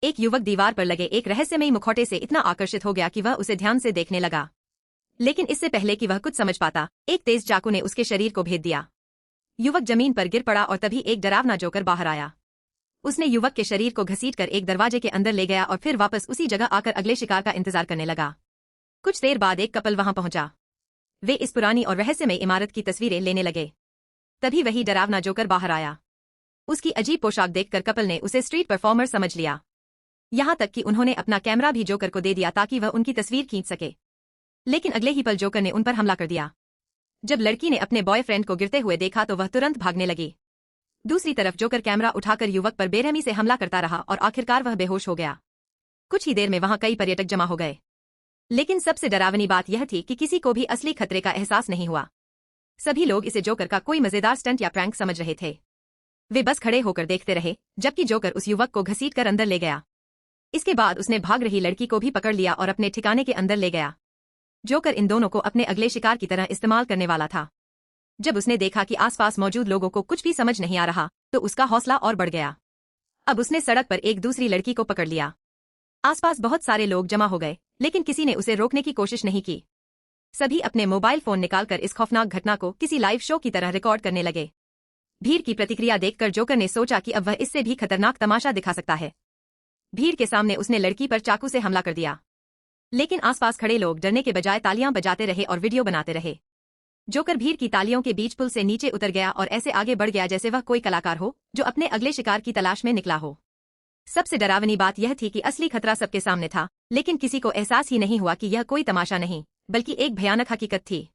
एक युवक दीवार पर लगे एक रहस्यमयी मुखौटे से इतना आकर्षित हो गया कि वह उसे ध्यान से देखने लगा। लेकिन इससे पहले कि वह कुछ समझ पाता, एक तेज चाकू ने उसके शरीर को भेद दिया। युवक जमीन पर गिर पड़ा और तभी एक डरावना जोकर बाहर आया। उसने युवक के शरीर को घसीटकर एक दरवाजे के अंदर ले गया और फिर वापस उसी जगह आकर अगले शिकार का इंतजार करने लगा। कुछ देर बाद एक कपल वहां पहुंचा। वे इस पुरानी और रहस्यमयी इमारत की तस्वीरें लेने लगे। तभी वही डरावना जोकर बाहर आया। उसकी अजीब पोशाक देखकर कपल ने उसे स्ट्रीट परफॉर्मर समझ लिया। यहां तक कि उन्होंने अपना कैमरा भी जोकर को दे दिया ताकि वह उनकी तस्वीर खींच सके। लेकिन अगले ही पल जोकर ने उन पर हमला कर दिया। जब लड़की ने अपने बॉयफ्रेंड को गिरते हुए देखा तो वह तुरंत भागने लगी। दूसरी तरफ जोकर कैमरा उठाकर युवक पर बेरहमी से हमला करता रहा और आखिरकार वह बेहोश हो गया। कुछ ही देर में वहां कई पर्यटक जमा हो गए। लेकिन सबसे डरावनी बात यह थी कि किसी को भी असली खतरे का एहसास नहीं हुआ। सभी लोग इसे जोकर का कोई मजेदार स्टंट या प्रैंक समझ रहे थे। वे बस खड़े होकर देखते रहे जबकि जोकर उस युवक को घसीटकर अंदर ले गया। इसके बाद उसने भाग रही लड़की को भी पकड़ लिया और अपने ठिकाने के अंदर ले गया। जोकर इन दोनों को अपने अगले शिकार की तरह इस्तेमाल करने वाला था। जब उसने देखा कि आसपास मौजूद लोगों को कुछ भी समझ नहीं आ रहा तो उसका हौसला और बढ़ गया। अब उसने सड़क पर एक दूसरी लड़की को पकड़ लिया। आसपास बहुत सारे लोग जमा हो गए लेकिन किसी ने उसे रोकने की कोशिश नहीं की। सभी अपने मोबाइल फोन निकालकर इस खौफनाक घटना को किसी लाइव शो की तरह रिकॉर्ड करने लगे। भीड़ की प्रतिक्रिया देखकर जोकर ने सोचा कि अब वह इससे भी खतरनाक तमाशा दिखा सकता है। भीड़ के सामने उसने लड़की पर चाकू से हमला कर दिया। लेकिन आसपास खड़े लोग डरने के बजाय तालियां बजाते रहे और वीडियो बनाते रहे। जोकर भीड़ की तालियों के बीच पुल से नीचे उतर गया और ऐसे आगे बढ़ गया जैसे वह कोई कलाकार हो जो अपने अगले शिकार की तलाश में निकला हो। सबसे डरावनी बात यह थी कि असली खतरा सबके सामने था, लेकिन किसी को एहसास ही नहीं हुआ कि यह कोई तमाशा नहीं बल्कि एक भयानक हकीकत थी।